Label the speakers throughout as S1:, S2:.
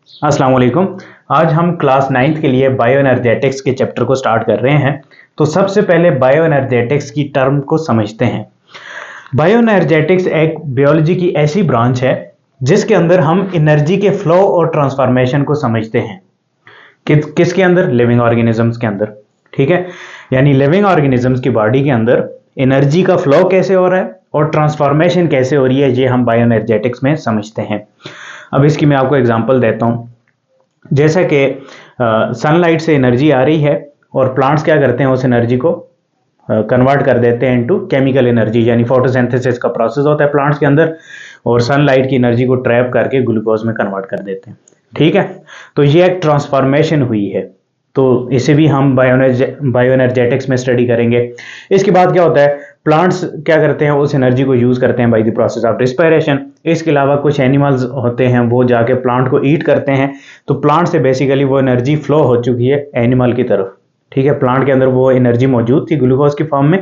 S1: अस्सलाम वालेकुम। आज हम क्लास 9th के लिए बायो एनर्जेटिक्स के चैप्टर को स्टार्ट कर रहे हैं। तो सबसे पहले बायो एनर्जेटिक्स की टर्म को समझते हैं। बायो एनर्जेटिक्स एक बायोलॉजी की ऐसी ब्रांच है जिसके अंदर हम एनर्जी के फ्लो और ट्रांसफॉर्मेशन को समझते हैं। किसके अंदर? लिविंग ऑर्गेनिजम्स के अंदर। ठीक है, यानी लिविंग ऑर्गेनिजम्स की बॉडी के अंदर एनर्जी का फ्लो कैसे हो रहा है और ट्रांसफॉर्मेशन कैसे हो रही है, ये हम बायो एनर्जेटिक्स में समझते हैं। अब इसकी मैं आपको एग्जांपल देता हूं। जैसा कि सनलाइट से एनर्जी आ रही है और प्लांट्स क्या करते हैं, उस एनर्जी को कन्वर्ट कर देते हैं इनटू केमिकल एनर्जी, यानी फोटोसिंथेसिस का प्रोसेस होता है प्लांट्स के अंदर, और सनलाइट की एनर्जी को ट्रैप करके ग्लूकोज में कन्वर्ट कर देते हैं। ठीक है, तो ये एक ट्रांसफॉर्मेशन हुई है, तो इसे भी हम बायो एनर्जेटिक्स में स्टडी करेंगे। इसके बाद क्या होता है, प्लांट्स क्या करते हैं, उस एनर्जी को यूज करते हैं by the process of respiration. इसके अलावा कुछ एनिमल्स होते हैं, वो जाके प्लांट को ईट करते हैं, तो प्लांट से बेसिकली वो एनर्जी फ्लो हो चुकी है एनिमल की तरफ। ठीक है, प्लांट के अंदर वो एनर्जी मौजूद थी ग्लूकोज की फॉर्म में,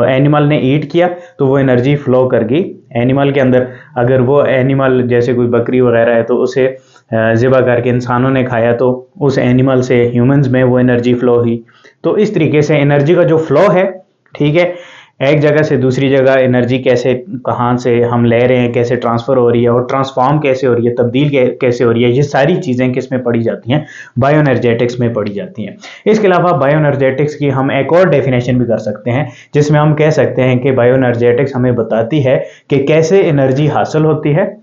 S1: एनिमल ने ईट किया तो वो एनर्जी फ्लो कर गई एनिमल के अंदर। अगर वो एनिमल जैसे कोई बकरी वगैरह है तो उसे ज़िबा करके इंसानों ने खाया तो उस एनिमल से ह्यूमंस में वो एनर्जी फ्लो हुई। तो इस तरीके से एनर्जी का जो फ्लो है, ठीक है, एक जगह से दूसरी जगह एनर्जी कैसे, कहाँ से हम ले रहे हैं, कैसे ट्रांसफर हो रही है और ट्रांसफॉर्म कैसे हो रही है, तब्दील कैसे हो रही है, ये सारी चीज़ें किस में पढ़ी जाती हैं? बायो एनर्जेटिक्स में पढ़ी जाती हैं। इसके अलावा बायो एनर्जेटिक्स की हम एक और डेफिनेशन भी कर सकते हैं, जिसमें हम कह सकते हैं कि बायो एनर्जेटिक्स हमें बताती है कि कैसे एनर्जी हासिल होती है,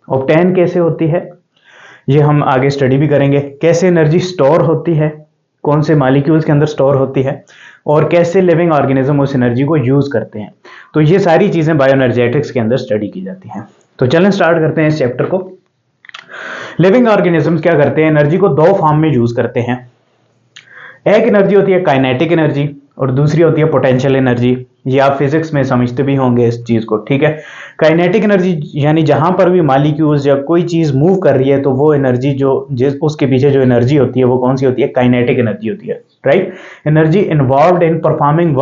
S1: ऑब्टेन कैसे होती है, ये हम आगे स्टडी भी करेंगे। कैसे एनर्जी स्टोर होती है, कौन से मॉलिक्यूल्स के अंदर स्टोर होती है, और कैसे लिविंग ऑर्गेनिज्म उस एनर्जी को यूज करते हैं। तो ये सारी चीजें बायो एनर्जेटिक्स के अंदर स्टडी की जाती हैं। तो चलें स्टार्ट करते हैं इस चैप्टर को। लिविंग ऑर्गेनिजम्स क्या करते हैं, एनर्जी को दो फॉर्म में यूज करते हैं। एक एनर्जी होती है काइनेटिक एनर्जी और दूसरी होती है पोटेंशियल एनर्जी। ये आप फिजिक्स में समझते भी होंगे इस चीज को। ठीक है, काइनेटिक एनर्जी यानी जहां पर भी मॉलिक्यूल्स या कोई चीज मूव कर रही है तो वो एनर्जी जो उसके पीछे जो एनर्जी होती है वो कौन सी होती है? काइनेटिक एनर्जी होती है। Right, energy involved in performing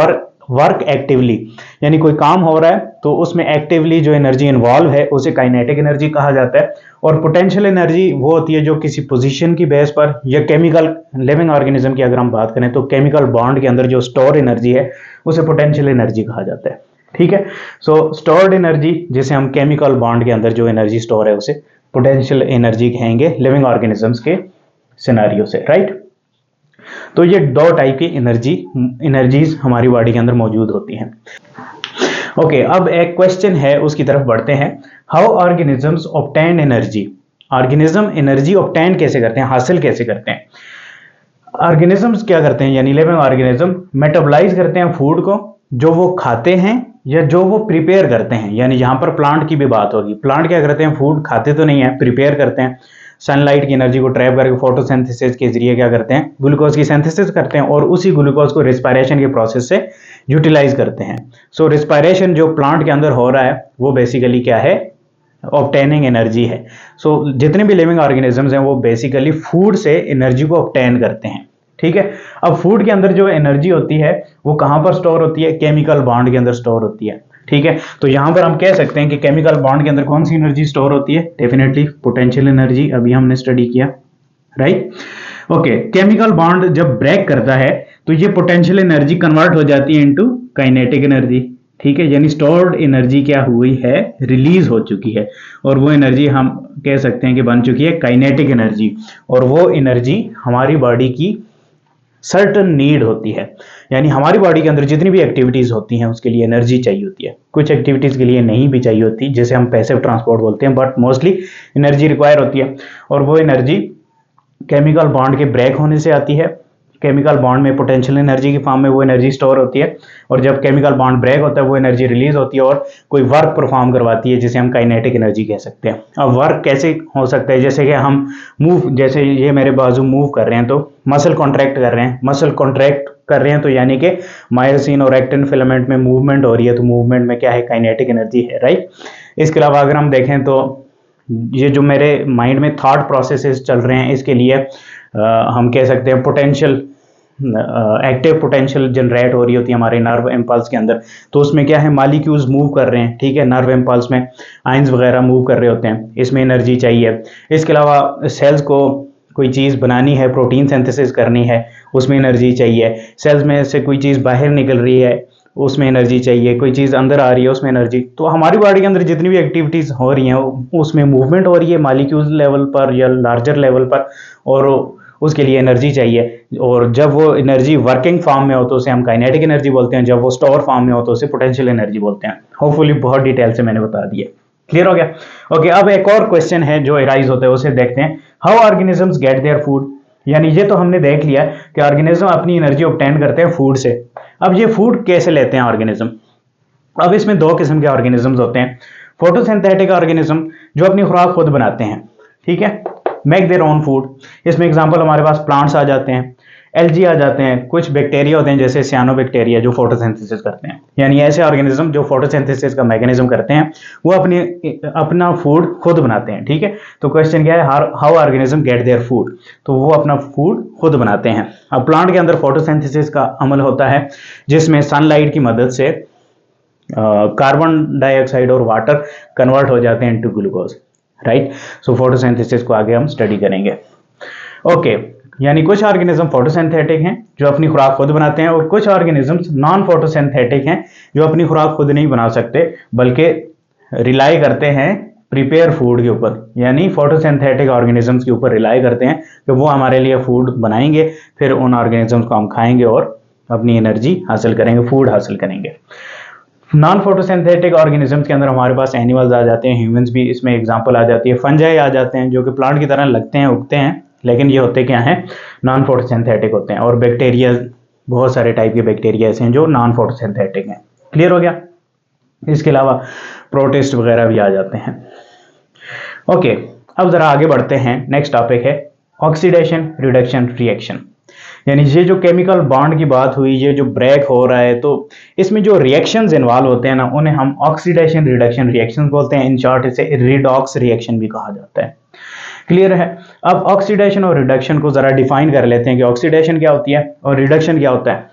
S1: work actively, यानी कोई काम हो रहा है तो उसमें एक्टिवली जो एनर्जी इन्वॉल्व है उसे काइनेटिक एनर्जी कहा जाता है। और पोटेंशियल एनर्जी वो होती है जो किसी पोजीशन की बेस पर या केमिकल, लिविंग ऑर्गेनिज्म की अगर हम बात करें तो केमिकल बॉन्ड के अंदर जो स्टोर एनर्जी है उसे पोटेंशियल एनर्जी कहा जाता है। ठीक है, सो स्टोर्ड एनर्जी जिसे हम केमिकल बॉन्ड के अंदर जो एनर्जी स्टोर है उसे पोटेंशियल एनर्जी कहेंगे लिविंग ऑर्गेनिजम्स के सिनेरियो से। राइट, तो ये दो टाइप की एनर्जीज हमारी बॉडी के अंदर मौजूद होती हैं। ओके, अब एक क्वेश्चन है उसकी तरफ बढ़ते हैं। How organisms obtain energy, organism energy obtain कैसे करते हैं, हासिल कैसे करते हैं? ऑर्गेनिजम्स क्या करते हैं, यानी लिविंग ऑर्गेनिज्म मेटाबोलाइज करते हैं फूड को जो वो खाते हैं या जो वो प्रिपेयर करते हैं। यानी यहां पर प्लांट की भी बात होगी। प्लांट क्या करते हैं, फूड खाते तो नहीं है, प्रिपेयर करते हैं, सनलाइट की एनर्जी को ट्रैप करके फोटोसिंथेसिस के जरिए क्या करते हैं, ग्लूकोज की सिंथेसिस करते हैं और उसी ग्लूकोज को रिस्पायरेशन के प्रोसेस से यूटिलाइज करते हैं। सो रिस्पायरेशन जो प्लांट के अंदर हो रहा है वो बेसिकली क्या है, ऑब्टेनिंग एनर्जी है। सो जितने भी लिविंग ऑर्गेनिजम्स हैं वो बेसिकली फूड से एनर्जी को ऑब्टेन करते हैं। ठीक है, अब फूड के अंदर जो एनर्जी होती है वो कहां पर स्टोर होती है? केमिकल बॉन्ड के अंदर स्टोर होती है। ठीक है, तो यहां पर हम कह सकते हैं कि केमिकल बॉन्ड के अंदर कौन सी एनर्जी स्टोर होती है? डेफिनेटली पोटेंशियल एनर्जी, अभी हमने स्टडी किया। राइट, ओके, केमिकल बॉन्ड जब ब्रेक करता है तो ये पोटेंशियल एनर्जी कन्वर्ट हो जाती है इनटू काइनेटिक एनर्जी। ठीक है, यानी स्टोर्ड एनर्जी क्या हुई है, रिलीज हो चुकी है, और वो एनर्जी हम कह सकते हैं कि बन चुकी है काइनेटिक एनर्जी। और वो एनर्जी हमारी बॉडी की सर्टन नीड होती है, यानी हमारी बॉडी के अंदर जितनी भी एक्टिविटीज होती हैं उसके लिए एनर्जी चाहिए होती है। कुछ एक्टिविटीज के लिए नहीं भी चाहिए होती, जैसे हम पैसिव ट्रांसपोर्ट बोलते हैं, बट मोस्टली एनर्जी रिक्वायर होती है। और वो एनर्जी केमिकल बॉन्ड के ब्रेक होने से आती है। केमिकल बॉन्ड में पोटेंशियल एनर्जी की फॉर्म में वो एनर्जी स्टोर होती है, और जब केमिकल बॉन्ड ब्रेक होता है वो एनर्जी रिलीज होती है और कोई वर्क परफॉर्म करवाती है जिसे हम काइनेटिक एनर्जी कह सकते हैं। अब वर्क कैसे हो सकता है, जैसे कि हम मूव, जैसे ये मेरे बाजू मूव कर रहे हैं तो मसल कॉन्ट्रैक्ट कर रहे हैं, मसल कॉन्ट्रैक्ट कर रहे हैं तो यानी कि मायोसिन और एक्टिन फिलामेंट में मूवमेंट हो रही है, तो मूवमेंट में क्या है, काइनेटिक एनर्जी है। राइट, इसके अलावा अगर हम देखें तो ये जो मेरे माइंड में थॉट प्रोसेसेस चल रहे हैं इसके लिए हम कह सकते हैं पोटेंशियल एक्टिव पोटेंशियल जनरेट हो रही होती है हमारे नर्व इम्पल्स के अंदर, तो उसमें क्या है, मॉलिक्यूल्स मूव कर रहे हैं, ठीक है, नर्व इम्पल्स में आयंस वगैरह मूव कर रहे होते हैं, इसमें एनर्जी चाहिए। इसके अलावा सेल्स को कोई चीज़ बनानी है, प्रोटीन सिंथेसिस करनी है, उसमें एनर्जी चाहिए। सेल्स में से कोई चीज़ बाहर निकल रही है, उसमें एनर्जी चाहिए। कोई चीज़ अंदर आ रही है, उसमें एनर्जी। तो हमारी बॉडी के अंदर जितनी भी एक्टिविटीज़ हो रही हैं उसमें मूवमेंट हो रही है मॉलिक्यूल्स लेवल पर या लार्जर लेवल पर, और उसके लिए एनर्जी चाहिए। और जब वो एनर्जी वर्किंग फॉर्म में हो तो उसे हम काइनेटिक एनर्जी बोलते हैं, जब वो स्टोर फॉर्म में हो तो उसे पोटेंशियल एनर्जी बोलते हैं। होपफुली बहुत डिटेल से मैंने बता दिया, क्लियर हो गया। ओके, अब एक और क्वेश्चन है जो अराइज होता है, उसे देखते हैं। How organisms get their food, यानी ये तो हमने देख लिया कि ऑर्गेनिज्म अपनी एनर्जी ऑब्टेन करते हैं फूड से। अब ये फूड कैसे लेते हैं ऑर्गेनिज्म? अब इसमें दो किस्म के ऑर्गेनिजम्स होते हैं। फोटोसिंथेटिक ऑर्गेनिज्म जो अपनी खुराक खुद बनाते हैं, ठीक है, मेक देयर ओन फूड। इसमें एग्जांपल हमारे पास प्लांट्स आ जाते हैं, एल्गी आ जाते हैं, कुछ बैक्टीरिया होते हैं जैसे सियानोबैक्टीरिया जो फोटोसिंथेसिस करते हैं। यानी ऐसे ऑर्गेनिज्म जो फोटोसिंथेसिस का मैकेनिज्म करते हैं, वो अपना फूड खुद बनाते हैं, ठीक है। तो क्वेश्चन क्या है, how organism gate their food, तो वो अपना फूड खुद बनाते हैं। अब प्लांट के अंदर फोटोसिंथेसिस का अमल होता है जिसमें सनलाइट की मदद से कार्बन डाइऑक्साइड और वाटर कन्वर्ट हो जाते हैं इनटू ग्लूकोज, राइट। सो फोटोसिंथेसिस को आगे हम स्टडी करेंगे। ओके, यानी कुछ ऑर्गेनिज्म फोटोसिंथेटिक हैं जो अपनी खुराक खुद बनाते हैं, और कुछ ऑर्गेनिजम्स नॉन फोटोसिंथेटिक हैं जो अपनी खुराक खुद नहीं बना सकते बल्कि रिलाई करते हैं प्रिपेयर फूड के ऊपर। यानी फोटोसिंथेटिक ऑर्गेनिजम्स के ऊपर रिलाई करते हैं कि वो हमारे लिए फूड बनाएंगे, फिर उन ऑर्गेनिजम्स को हम खाएंगे और अपनी एनर्जी हासिल करेंगे, फूड हासिल करेंगे। नॉन फोटोसिंथेटिक ऑर्गेनिजम्स के अंदर हमारे पास एनिमल्स आ जाते हैं, ह्यूमंस भी इसमें एग्जांपल आ जाती है, फंजाई आ जाते हैं जो कि प्लांट की तरह लगते हैं, उगते हैं, लेकिन ये होते क्या हैं, नॉन फोटोसिंथेटिक होते हैं। और बैक्टीरिया, बहुत सारे टाइप के बैक्टीरिया ऐसे हैं जो नॉन फोटोसिंथेटिक हैं, क्लियर हो गया। इसके अलावा प्रोटिस्ट वगैरह भी आ जाते हैं। ओके, अब जरा आगे बढ़ते हैं। नेक्स्ट टॉपिक है ऑक्सीडेशन रिडक्शन रिएक्शन। यानी ये जो केमिकल बॉन्ड की बात हुई, ये जो ब्रेक हो रहा है, तो इसमें जो रिएक्शंस इन्वॉल्व होते हैं ना, उन्हें हम ऑक्सीडेशन रिडक्शन रिएक्शन बोलते हैं। इन शॉर्ट इसे रिडॉक्स रिएक्शन भी कहा जाता है, क्लियर है। अब ऑक्सीडेशन और रिडक्शन को जरा डिफाइन कर लेते हैं कि ऑक्सीडेशन क्या होती है और रिडक्शन क्या होता है।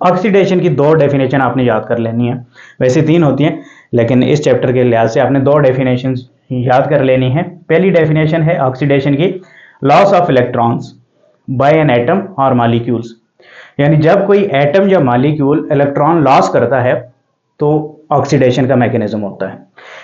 S1: ऑक्सीडेशन की दो डेफिनेशन आपने याद कर लेनी है, वैसे तीन होती हैं लेकिन इस चैप्टर के लिहाज से आपने दो डेफिनेशन याद कर लेनी है। पहली डेफिनेशन है ऑक्सीडेशन की, loss of electrons bye an atom और मॉलिक्यूल्स। यानी जब कोई एटम या मॉलिक्यूल इलेक्ट्रॉन लॉस करता है तो ऑक्सीडेशन का मैकेनिज्म होता है।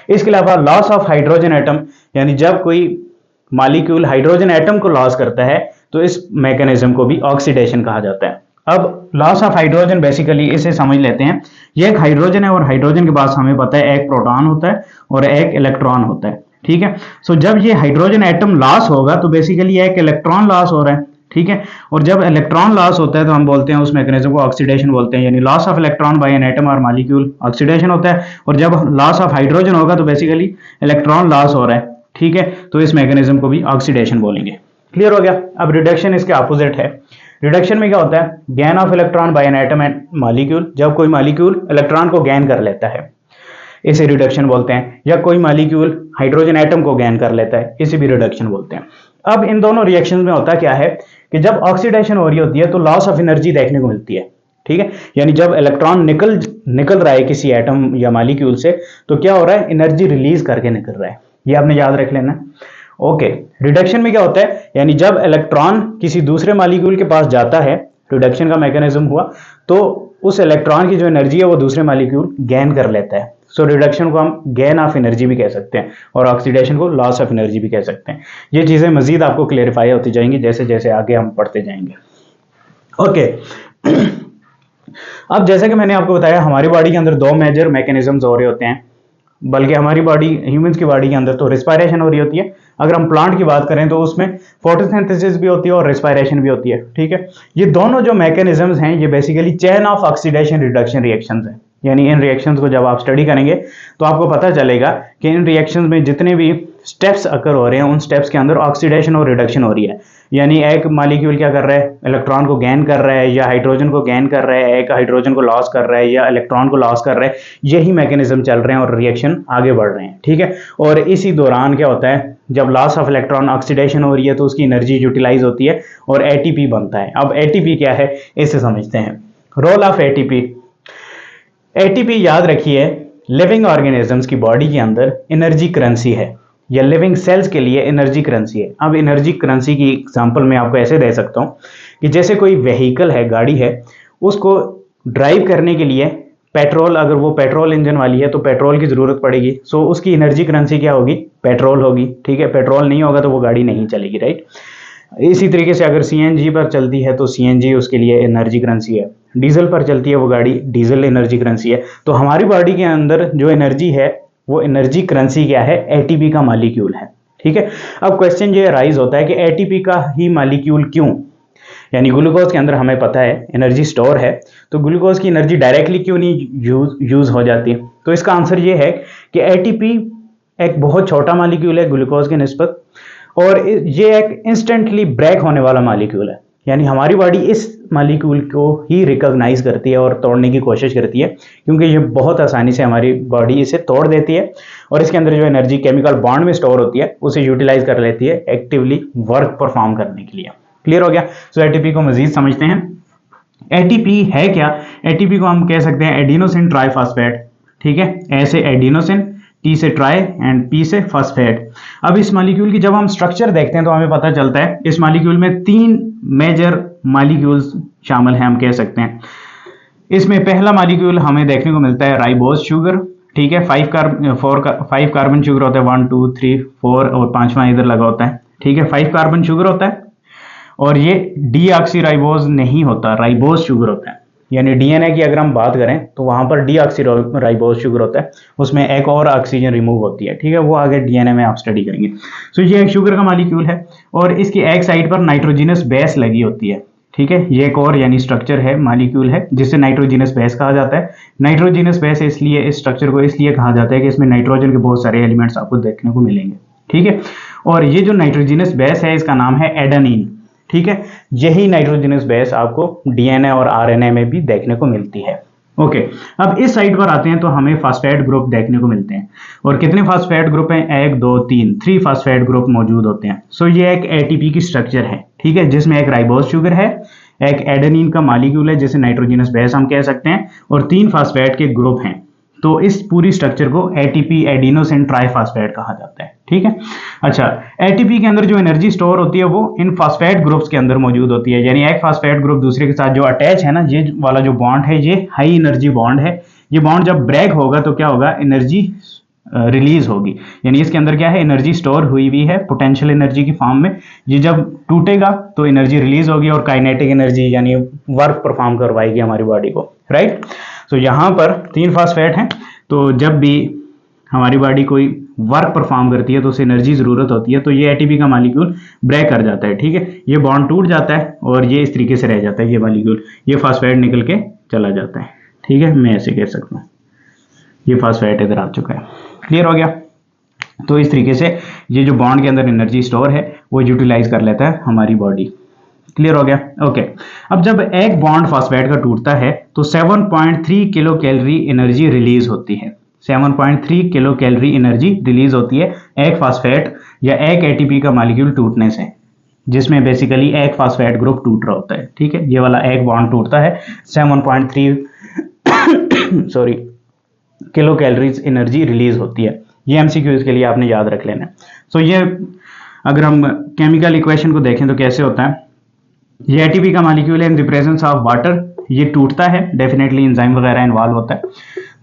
S1: इसके अलावा लॉस ऑफ हाइड्रोजन एटम, यानी जब कोई मॉलिक्यूल हाइड्रोजन एटम को लॉस करता है तो इस मैकेनिज्म को भी ऑक्सीडेशन कहा जाता है। अब लॉस ऑफ हाइड्रोजन, बेसिकली इसे समझ लेते हैं, ये एक हाइड्रोजन है और हाइड्रोजन के पास हमें पता है एक प्रोटॉन होता है और एक इलेक्ट्रॉन होता है, ठीक है। सो जब ये हाइड्रोजन एटम लॉस होगा तो बेसिकली एक इलेक्ट्रॉन लॉस हो रहा है, ठीक है। और जब इलेक्ट्रॉन लॉस होता है तो हम बोलते हैं उस मैकेनिज्म को ऑक्सीडेशन बोलते हैं। यानी loss of electron by an atom और मॉलिक्यूल ऑक्सीडेशन होता है, और जब लॉस ऑफ हाइड्रोजन होगा तो बेसिकली इलेक्ट्रॉन लॉस हो रहा है, ठीक है, तो इस मैकेनिज्म को भी ऑक्सीडेशन बोलेंगे, क्लियर हो गया। अब रिडक्शन इसके ऑपोजिट है। रिडक्शन में क्या होता है, gain of electron by an atom and molecule. जब कोई मॉलिक्यूल इलेक्ट्रॉन को गेन कर लेता है इसे रिडक्शन बोलते हैं, या कोई मॉलिक्यूल हाइड्रोजन एटम को गेन कर लेता है इसे भी रिडक्शन बोलते हैं। अब इन दोनों रिएक्शंस में होता क्या है कि जब ऑक्सीडेशन हो रही होती है तो लॉस ऑफ एनर्जी देखने को मिलती है, ठीक है। यानी जब इलेक्ट्रॉन निकल रहा है किसी एटम या मॉलिक्यूल से तो क्या हो रहा है, एनर्जी रिलीज करके निकल रहा है, ये आपने याद रख लेना। ओके, रिडक्शन में क्या होता है, यानी जब इलेक्ट्रॉन किसी दूसरे मॉलिक्यूल के पास जाता है, रिडक्शन का मैकेनिज्म हुआ, तो उस इलेक्ट्रॉन की जो एनर्जी है वो दूसरे मॉलिक्यूल गेन कर लेता है। सो रिडक्शन को हम गेन ऑफ एनर्जी भी कह सकते हैं और ऑक्सीडेशन को लॉस ऑफ एनर्जी भी कह सकते हैं। ये चीजें मजीद आपको क्लेरिफाई होती जाएंगी जैसे जैसे आगे हम पढ़ते जाएंगे। ओके, अब जैसे कि मैंने आपको बताया हमारी बॉडी के अंदर दो मेजर मैकेनिज्म्स हो रहे होते हैं, बल्कि हमारी बॉडी, ह्यूमंस की बॉडी के अंदर तो रिस्पायरेशन हो रही होती है। अगर हम प्लांट की बात करें तो उसमें फोटोसिंथेसिस भी होती है और रिस्पायरेशन भी होती है, ठीक है। ये दोनों जो मैकेनिज्म्स हैं ये basically chain of oxidation reduction reactions हैं। यानी इन रिएक्शंस को जब आप स्टडी करेंगे तो आपको पता चलेगा कि इन रिएक्शंस में जितने भी स्टेप्स अकर हो रहे हैं उन स्टेप्स के अंदर ऑक्सीडेशन और रिडक्शन हो रही है। यानी एक मॉलिक्यूल क्या कर रहा है, इलेक्ट्रॉन को गेन कर रहा है या हाइड्रोजन को गेन कर रहा है, एक हाइड्रोजन को लॉस कर रहा है या इलेक्ट्रॉन को लॉस कर रहा है। यही मैकेनिज्म चल रहे हैं और रिएक्शन आगे बढ़ रहे हैं, ठीक है। और इसी दौरान क्या होता है, जब लॉस ऑफ इलेक्ट्रॉन ऑक्सीडेशन हो रही है तो उसकी एनर्जी यूटिलाइज होती है और एटीपी बनता है। अब एटीपी क्या है इसे समझते हैं। Role of ATP. एटीपी याद रखिए लिविंग ऑर्गेनिजम्स की बॉडी के अंदर एनर्जी करेंसी है, या लिविंग सेल्स के लिए एनर्जी करेंसी है। अब एनर्जी करेंसी की एग्जांपल मैं आपको ऐसे दे सकता हूं कि जैसे कोई व्हीकल है, गाड़ी है, उसको ड्राइव करने के लिए पेट्रोल, अगर वो पेट्रोल इंजन वाली है तो पेट्रोल की जरूरत पड़ेगी। सो उसकी एनर्जी करेंसी क्या होगी? पेट्रोल होगी। ठीक है, पेट्रोल नहीं होगा तो वो गाड़ी नहीं चलेगी, राइट। इसी तरीके से अगर सीएनजी पर चलती है तो सीएनजी उसके लिए एनर्जी करेंसी है। डीजल पर चलती है वो गाड़ी, डीजल एनर्जी करेंसी है। तो हमारी बॉडी के अंदर जो एनर्जी है वो एनर्जी करेंसी क्या है? एटीपी का मॉलिक्यूल है। ठीक है, अब क्वेश्चन ये राइज होता है कि एटीपी का ही मॉलिक्यूल क्यों? यानी ग्लूकोज के अंदर हमें पता है एनर्जी स्टोर है, तो ग्लूकोज की एनर्जी डायरेक्टली क्यों नहीं यूज हो जाती? तो इसका आंसर ये है कि एटीपी एक बहुत छोटा मॉलिक्यूल है ग्लूकोज के निस्बत, और ये एक इंस्टेंटली ब्रेक होने वाला मॉलिक्यूल है। यानी हमारी बॉडी इस मॉलिक्यूल को ही रिकॉग्नाइज करती है और तोड़ने की कोशिश करती है, क्योंकि ये बहुत आसानी से हमारी बॉडी इसे तोड़ देती है और इसके अंदर जो एनर्जी केमिकल बॉन्ड में स्टोर होती है उसे यूटिलाइज कर लेती है एक्टिवली वर्क परफॉर्म करने के लिए। क्लियर हो गया? सो एटीपी को मजीद समझते हैं। एटीपी है क्या? एटीपी को हम कह सकते हैं एडिनोसिन ट्राइफॉस्फेट। ठीक है, ऐसे एडिनोसिन, टी से ट्राई एंड पी से फॉस्फेट। अब इस मॉलिक्यूल की जब हम स्ट्रक्चर देखते हैं तो हमें पता चलता है इस मॉलिक्यूल में 3 मेजर मॉलिक्यूल्स शामिल हैं, हम कह सकते हैं। इसमें पहला मॉलिक्यूल हमें देखने को मिलता है राइबोज शुगर। ठीक है, 5 कार्बन शुगर होता है, 1 2 3 4 और 5वां इधर लगा होता है। ठीक है, 5 कार्बन शुगर होता है और ये डीऑक्सीराइबोज नहीं होता, राइबोज शुगर होता है। यानी डीएनए की अगर हम बात करें तो वहां पर डीऑक्सीराइबोज शुगर होता है, उसमें एक और ऑक्सीजन रिमूव होती है। ठीक है, वो आगे डीएनए में आप स्टडी करेंगे। सो ये एक शुगर का मॉलिक्यूल है और इसकी एक साइड पर नाइट्रोजिनस बेस लगी होती है। ठीक है, ये एक और यानी स्ट्रक्चर है, मॉलिक्यूल है जिसे नाइट्रोजिनस बेस कहा जाता है। नाइट्रोजिनस बेस इसलिए, इस स्ट्रक्चर को इसलिए कहा जाता है कि इसमें नाइट्रोजन के बहुत सारे एलिमेंट्स आपको देखने को मिलेंगे। ठीक है, और ये जो नाइट्रोजिनस बेस है इसका नाम है एडेनिन। ठीक है, यही नाइट्रोजनस बेस आपको डीएनए और आरएनए में भी देखने को मिलती है। ओके, अब इस साइड पर आते हैं तो हमें फास्फेट ग्रुप देखने को मिलते हैं। और कितने फास्फेट ग्रुप हैं? 1 2 3 फास्फेट ग्रुप मौजूद होते हैं। सो ये एक एटीपी की स्ट्रक्चर है। ठीक है, जिसमें एक राइबोज शुगर है, एक एडेनिन का मॉलिक्यूल है जिसे नाइट्रोजनस बेस हम कह सकते हैं, और 3 फास्फेट के ग्रुप हैं। तो इस पूरी स्ट्रक्चर को एटीपी एडिनोसिन ट्राइफॉस्फेट कहा जाता है। ठीक है, अच्छा, एटीपी के अंदर जो एनर्जी स्टोर होती है वो इन फास्फेट ग्रुप्स के अंदर मौजूद होती है। यानी एक फास्फेट ग्रुप दूसरे के साथ जो अटैच है ना, ये वाला जो बॉन्ड है ये हाई एनर्जी बॉन्ड है। ये बॉन्ड जब ब्रेक होगा तो क्या होगा? एनर्जी रिलीज होगी। यानी इसके अंदर क्या है? एनर्जी स्टोर हुई हुई है पोटेंशियल एनर्जी की फॉर्म में। ये जब टूटेगा तो एनर्जी रिलीज होगी और काइनेटिक एनर्जी यानी वर्क परफॉर्म करवाएगी हमारी बॉडी को, राइट। तो यहाँ पर 3 फास्फेट हैं, तो जब भी हमारी बॉडी कोई वर्क परफॉर्म करती है तो उसे एनर्जी जरूरत होती है, तो ये एटीपी का मॉलिक्यूल ब्रेक कर जाता है। ठीक है, ये बॉन्ड टूट जाता है और ये इस तरीके से रह जाता है, ये मॉलिक्यूल, ये फास्फेट निकल के चला जाता है। ठीक है, मैं ऐसे कह सकता हूँ, ये फास्फेट इधर आ चुका है। क्लियर हो गया? तो इस तरीके से ये जो बॉन्ड के अंदर एनर्जी स्टोर है वो यूटिलाइज कर लेता है हमारी बॉडी। क्लियर हो गया? ओके, अब जब एक बॉन्ड फास्फेट का टूटता है तो 7.3 किलो कैलोरी एनर्जी रिलीज होती है। 7.3 किलो कैलोरी एनर्जी रिलीज होती है एक फास्फेट या एक एटीपी का मॉलिक्यूल टूटने से, जिसमें बेसिकली एक फास्फेट ग्रुप टूट रहा होता है। ठीक है, ये वाला एक बॉन्ड टूटता है, 7.3 किलो कैलोरीज एनर्जी रिलीज होती है। ये एमसीक्यूज के लिए आपने याद रख लेना है। सो ये अगर हम केमिकल इक्वेशन को देखें तो कैसे होता है? ये एटीपी का मॉलिक्यूल है in the presence of water, ये टूटता है, डेफिनेटली एंजाइम वगैरह इन्वॉल्व होता है।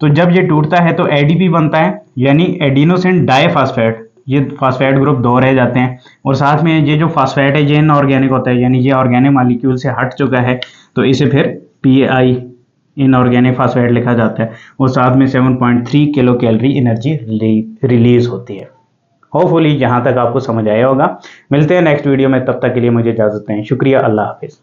S1: तो जब ये टूटता है तो एडीपी बनता है, यानी एडिनोसिन डाइफॉस्फेट। ये फास्फेट ग्रुप 2 रह जाते हैं और साथ में ये जो फास्फेट है ये इनऑर्गेनिक होता है, यानी ये ऑर्गेनिक मॉलिक्यूल से हट चुका है, तो इसे फिर पीआई इनऑर्गेनिक फास्फेट लिखा जाता है। और साथ में 7.3 किलो कैलोरी एनर्जी रिलीज होती है। होपफुली यहाँ तक आपको समझ आया होगा। मिलते हैं नेक्स्ट वीडियो में, तब तक के लिए मुझे इजाजत दें। शुक्रिया, अल्लाह हाफिज।